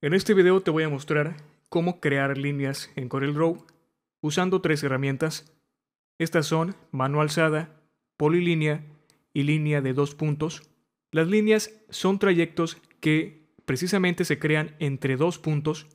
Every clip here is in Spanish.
En este video te voy a mostrar cómo crear líneas en CorelDRAW usando tres herramientas. Estas son mano alzada, polilínea y línea de dos puntos. Las líneas son trayectos que precisamente se crean entre dos puntos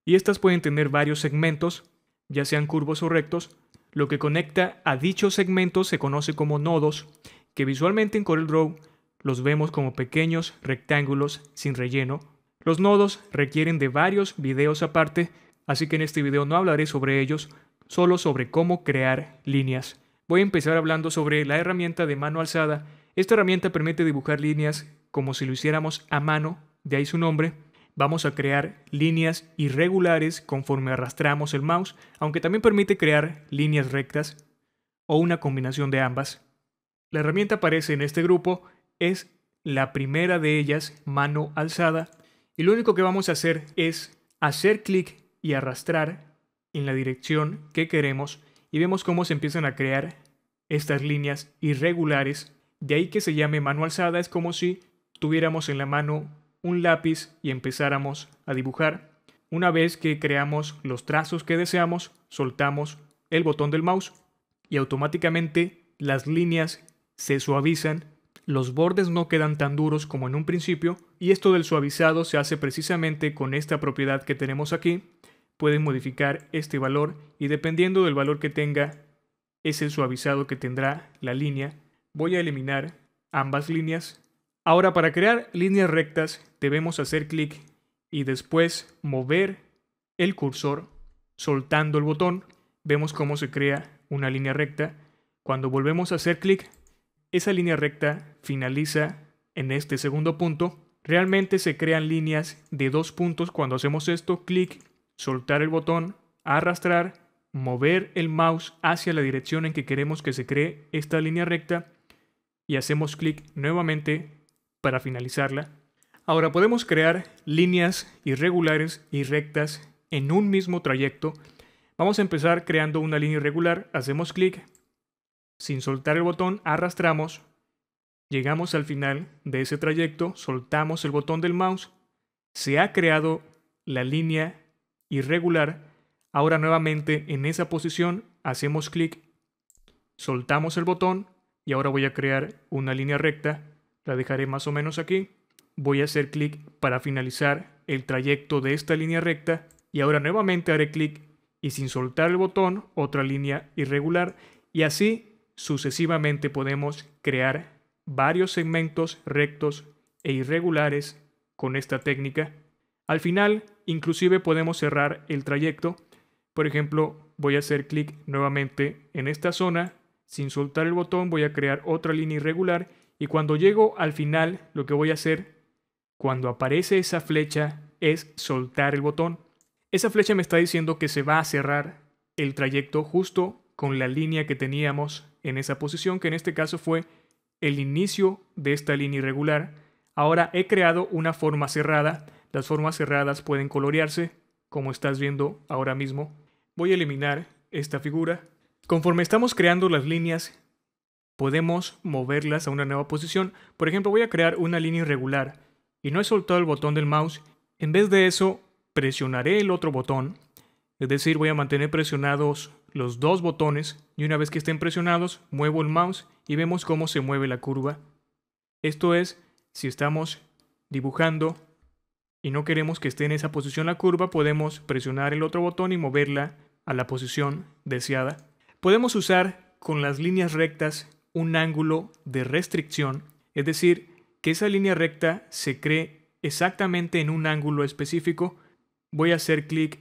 y estas pueden tener varios segmentos, ya sean curvos o rectos. Lo que conecta a dichos segmentos se conoce como nodos, que visualmente en CorelDRAW los vemos como pequeños rectángulos sin relleno. Los nodos requieren de varios videos aparte, así que en este video no hablaré sobre ellos, solo sobre cómo crear líneas. Voy a empezar hablando sobre la herramienta de mano alzada. Esta herramienta permite dibujar líneas como si lo hiciéramos a mano, de ahí su nombre. Vamos a crear líneas irregulares conforme arrastramos el mouse, aunque también permite crear líneas rectas o una combinación de ambas. La herramienta aparece en este grupo, es la primera de ellas, mano alzada, y lo único que vamos a hacer es hacer clic y arrastrar en la dirección que queremos y vemos cómo se empiezan a crear estas líneas irregulares. De ahí que se llame mano alzada, es como si tuviéramos en la mano un lápiz y empezáramos a dibujar. Una vez que creamos los trazos que deseamos, soltamos el botón del mouse y automáticamente las líneas se suavizan, los bordes no quedan tan duros como en un principio y esto del suavizado se hace precisamente con esta propiedad que tenemos aquí. Pueden modificar este valor y dependiendo del valor que tenga es el suavizado que tendrá la línea. Voy a eliminar ambas líneas. Ahora, para crear líneas rectas debemos hacer clic y después mover el cursor soltando el botón. Vemos cómo se crea una línea recta. Cuando volvemos a hacer clic, esa línea recta finaliza en este segundo punto. Realmente se crean líneas de dos puntos cuando hacemos esto: clic, soltar el botón, arrastrar, mover el mouse hacia la dirección en que queremos que se cree esta línea recta y hacemos clic nuevamente para finalizarla. Ahora podemos crear líneas irregulares y rectas en un mismo trayecto. Vamos a empezar creando una línea irregular, hacemos clic, sin soltar el botón, arrastramos, llegamos al final de ese trayecto, soltamos el botón del mouse, se ha creado la línea irregular. Ahora nuevamente en esa posición hacemos clic, soltamos el botón y ahora voy a crear una línea recta. La dejaré más o menos aquí. Voy a hacer clic para finalizar el trayecto de esta línea recta y ahora nuevamente haré clic y sin soltar el botón otra línea irregular y así sucesivamente podemos crear varios segmentos rectos e irregulares con esta técnica. Al final inclusive podemos cerrar el trayecto. Por ejemplo, voy a hacer clic nuevamente en esta zona, sin soltar el botón voy a crear otra línea irregular y cuando llego al final lo que voy a hacer cuando aparece esa flecha es soltar el botón. Esa flecha me está diciendo que se va a cerrar el trayecto justo con la línea que teníamos en esa posición, que en este caso fue el inicio de esta línea irregular. Ahora he creado una forma cerrada. Las formas cerradas pueden colorearse, como estás viendo ahora mismo. Voy a eliminar esta figura. Conforme estamos creando las líneas, podemos moverlas a una nueva posición. Por ejemplo, voy a crear una línea irregular y no he soltado el botón del mouse. En vez de eso, presionaré el otro botón. Es decir, voy a mantener presionados los dos botones y una vez que estén presionados, muevo el mouse y vemos cómo se mueve la curva. Esto es, si estamos dibujando y no queremos que esté en esa posición la curva, podemos presionar el otro botón y moverla a la posición deseada. Podemos usar con las líneas rectas un ángulo de restricción, es decir, que esa línea recta se cree exactamente en un ángulo específico. Voy a hacer clic,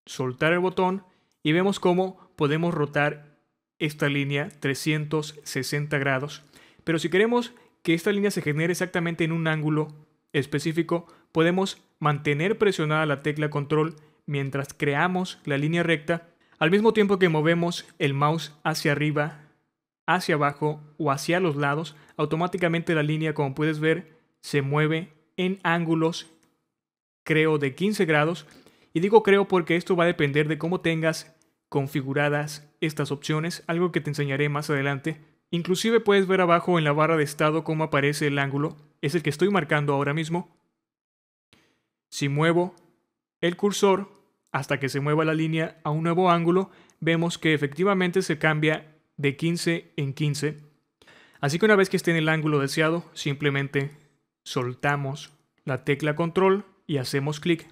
soltar el botón y vemos cómo podemos rotar esta línea 360 grados. Pero si queremos que esta línea se genere exactamente en un ángulo específico, podemos mantener presionada la tecla control mientras creamos la línea recta, al mismo tiempo que movemos el mouse hacia arriba, hacia abajo o hacia los lados. Automáticamente la línea, como puedes ver, se mueve en ángulos, creo, de 15 grados. Y digo creo porque esto va a depender de cómo tengas configuradas estas opciones, algo que te enseñaré más adelante. Inclusive puedes ver abajo en la barra de estado cómo aparece el ángulo, es el que estoy marcando ahora mismo. Si muevo el cursor hasta que se mueva la línea a un nuevo ángulo, vemos que efectivamente se cambia de 15 en 15. Así que una vez que esté en el ángulo deseado, simplemente soltamos la tecla control y hacemos clic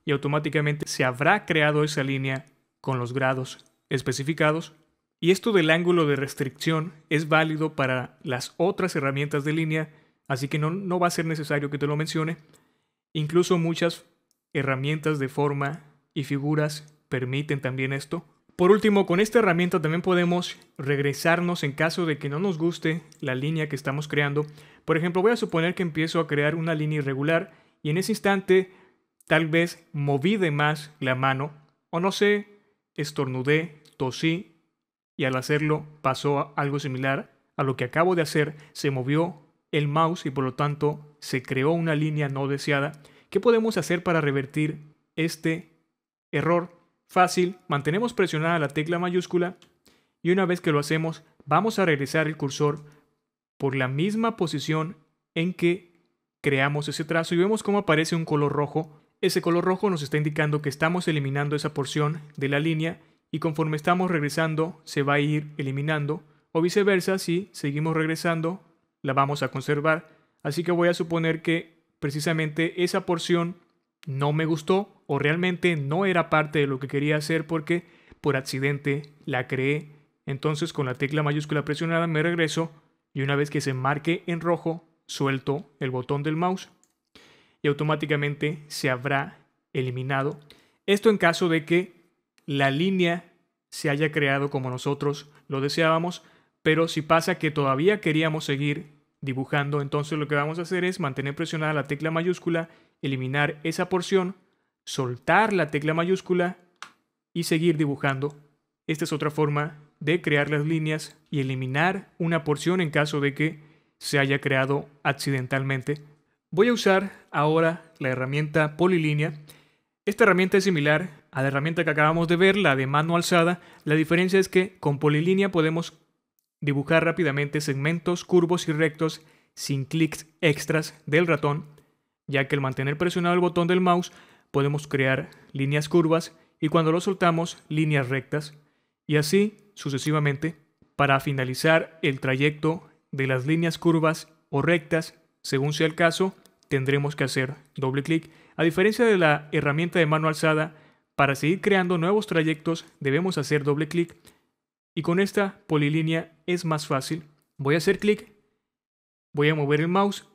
y automáticamente se habrá creado esa línea con los grados especificados. Y esto del ángulo de restricción es válido para las otras herramientas de línea, así que no va a ser necesario que te lo mencione. Incluso muchas herramientas de forma y figuras permiten también esto. Por último, con esta herramienta también podemos regresarnos en caso de que no nos guste la línea que estamos creando. Por ejemplo, voy a suponer que empiezo a crear una línea irregular y en ese instante tal vez moví de más la mano, o no sé, estornudé, tosí, y al hacerlo pasó algo similar a lo que acabo de hacer. Se movió el mouse y por lo tanto se creó una línea no deseada. ¿Qué podemos hacer para revertir este error? Fácil, mantenemos presionada la tecla mayúscula y una vez que lo hacemos vamos a regresar el cursor por la misma posición en que creamos ese trazo y vemos cómo aparece un color rojo. Ese color rojo nos está indicando que estamos eliminando esa porción de la línea y conforme estamos regresando se va a ir eliminando, o viceversa, si seguimos regresando la vamos a conservar. Así que voy a suponer que precisamente esa porción no me gustó o realmente no era parte de lo que quería hacer porque por accidente la creé. Entonces con la tecla mayúscula presionada me regreso y una vez que se marque en rojo suelto el botón del mouse y automáticamente se habrá eliminado. Esto en caso de que la línea se haya creado como nosotros lo deseábamos, pero si pasa que todavía queríamos seguir dibujando, entonces lo que vamos a hacer es mantener presionada la tecla mayúscula, eliminar esa porción, soltar la tecla mayúscula y seguir dibujando. Esta es otra forma de crear las líneas y eliminar una porción en caso de que se haya creado accidentalmente. Voy a usar ahora la herramienta polilínea. Esta herramienta es similar a la herramienta que acabamos de ver, la de mano alzada. La diferencia es que con polilínea podemos dibujar rápidamente segmentos curvos y rectos sin clics extras del ratón, ya que al mantener presionado el botón del mouse podemos crear líneas curvas y cuando lo soltamos líneas rectas y así sucesivamente. Para finalizar el trayecto de las líneas curvas o rectas, según sea el caso, tendremos que hacer doble clic. A diferencia de la herramienta de mano alzada, para seguir creando nuevos trayectos debemos hacer doble clic y con esta polilínea es más fácil. Voy a hacer clic, voy a mover el mouse,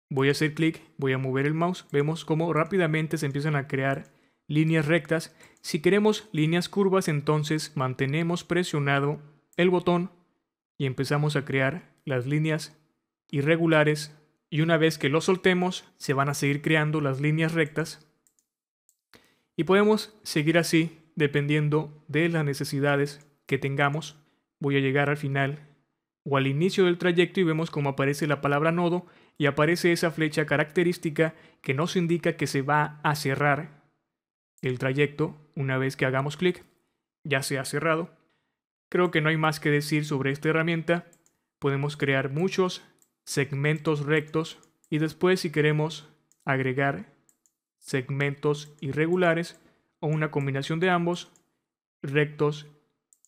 voy a hacer clic, voy a mover el mouse. Vemos cómo rápidamente se empiezan a crear líneas rectas. Si queremos líneas curvas, entonces mantenemos presionado el botón y empezamos a crear las líneas irregulares. Y una vez que lo soltemos, se van a seguir creando las líneas rectas. Y podemos seguir así dependiendo de las necesidades que tengamos. Voy a llegar al final o al inicio del trayecto y vemos cómo aparece la palabra nodo y aparece esa flecha característica que nos indica que se va a cerrar el trayecto una vez que hagamos clic. Ya se ha cerrado. Creo que no hay más que decir sobre esta herramienta. Podemos crear muchos segmentos rectos y después si queremos agregar segmentos irregulares o una combinación de ambos, rectos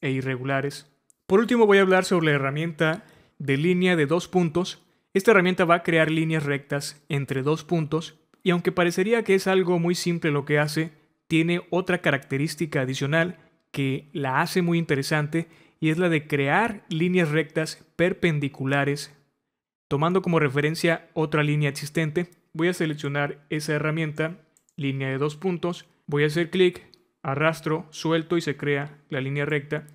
e irregulares. Por último voy a hablar sobre la herramienta de línea de dos puntos. Esta herramienta va a crear líneas rectas entre dos puntos y aunque parecería que es algo muy simple lo que hace, tiene otra característica adicional que la hace muy interesante y es la de crear líneas rectas perpendiculares. Tomando como referencia otra línea existente, voy a seleccionar esa herramienta, línea de dos puntos, voy a hacer clic, arrastro, suelto y se crea la línea recta.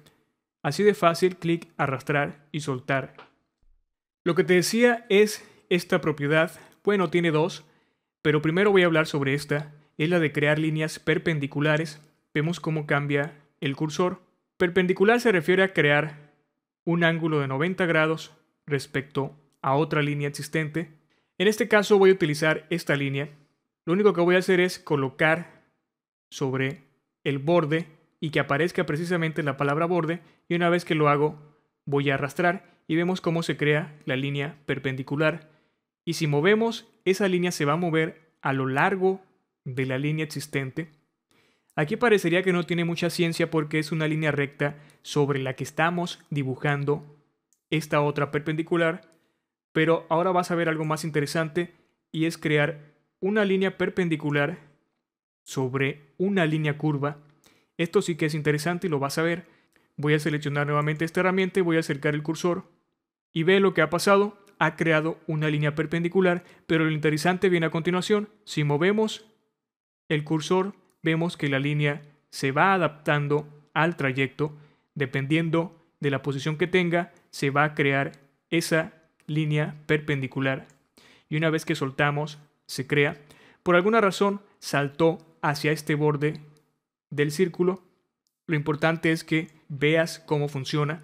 Así de fácil, clic, arrastrar y soltar. Lo que te decía es esta propiedad, bueno, tiene dos, pero primero voy a hablar sobre esta, es la de crear líneas perpendiculares. Vemos cómo cambia el cursor. Perpendicular se refiere a crear un ángulo de 90 grados respecto a otra línea existente. En este caso voy a utilizar esta línea. Lo único que voy a hacer es colocar sobre el borde y que aparezca precisamente la palabra borde y una vez que lo hago voy a arrastrar y vemos cómo se crea la línea perpendicular y si movemos esa línea se va a mover a lo largo de la línea existente. Aquí parecería que no tiene mucha ciencia porque es una línea recta sobre la que estamos dibujando esta otra perpendicular, pero ahora vas a ver algo más interesante y es crear una línea perpendicular sobre una línea curva. Esto sí que es interesante y lo vas a ver. Voy a seleccionar nuevamente esta herramienta y voy a acercar el cursor y ve lo que ha pasado. Ha creado una línea perpendicular, pero lo interesante viene a continuación. Si movemos el cursor, vemos que la línea se va adaptando al trayecto. Dependiendo de la posición que tenga, se va a crear esa línea perpendicular. Y una vez que soltamos, se crea. Por alguna razón, saltó hacia este borde del círculo. Lo importante es que veas cómo funciona.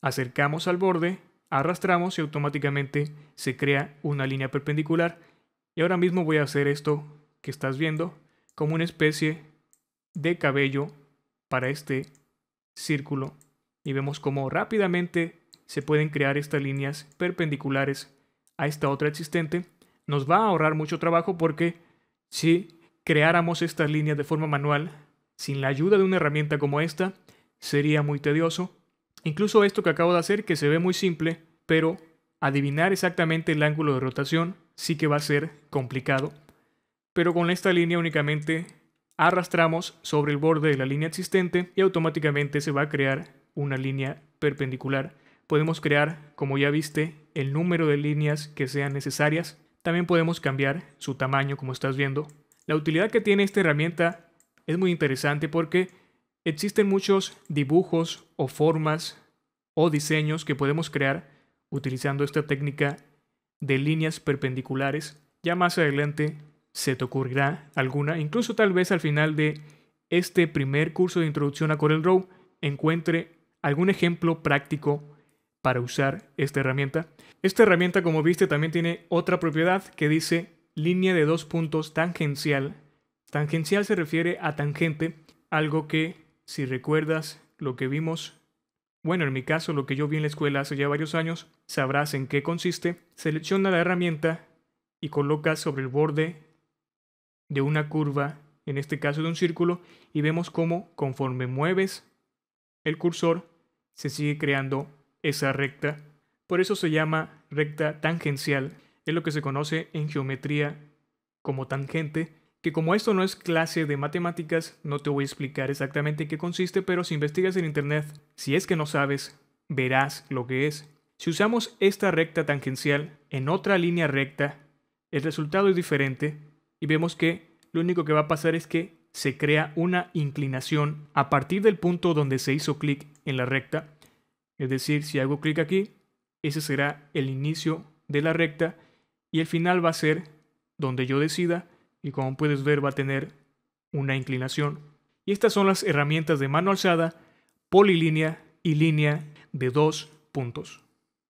Acercamos al borde, arrastramos y automáticamente se crea una línea perpendicular. Y ahora mismo voy a hacer esto que estás viendo como una especie de cabello para este círculo. Y vemos cómo rápidamente se pueden crear estas líneas perpendiculares a esta otra existente. Nos va a ahorrar mucho trabajo porque si creáramos estas líneas de forma manual, sin la ayuda de una herramienta como esta, sería muy tedioso. Incluso esto que acabo de hacer, que se ve muy simple, pero adivinar exactamente el ángulo de rotación sí que va a ser complicado. Pero con esta línea únicamente arrastramos sobre el borde de la línea existente y automáticamente se va a crear una línea perpendicular. Podemos crear, como ya viste, el número de líneas que sean necesarias. También podemos cambiar su tamaño, como estás viendo. La utilidad que tiene esta herramienta es muy interesante porque existen muchos dibujos o formas o diseños que podemos crear utilizando esta técnica de líneas perpendiculares. Ya más adelante se te ocurrirá alguna, incluso tal vez al final de este primer curso de introducción a CorelDRAW encuentre algún ejemplo práctico para usar esta herramienta. Esta herramienta, como viste, también tiene otra propiedad que dice línea de 2 puntos tangencial. Tangencial se refiere a tangente, algo que, si recuerdas lo que vimos, bueno, en mi caso, lo que yo vi en la escuela hace ya varios años, sabrás en qué consiste. Selecciona la herramienta y colocas sobre el borde de una curva, en este caso de un círculo, y vemos cómo conforme mueves el cursor, se sigue creando esa recta. Por eso se llama recta tangencial. Es lo que se conoce en geometría como tangente, que como esto no es clase de matemáticas, no te voy a explicar exactamente en qué consiste, pero si investigas en internet, si es que no sabes, verás lo que es. Si usamos esta recta tangencial en otra línea recta, el resultado es diferente y vemos que lo único que va a pasar es que se crea una inclinación a partir del punto donde se hizo clic en la recta. Es decir, si hago clic aquí, ese será el inicio de la recta y el final va a ser donde yo decida y como puedes ver va a tener una inclinación. Y estas son las herramientas de mano alzada, polilínea y línea de 2 puntos.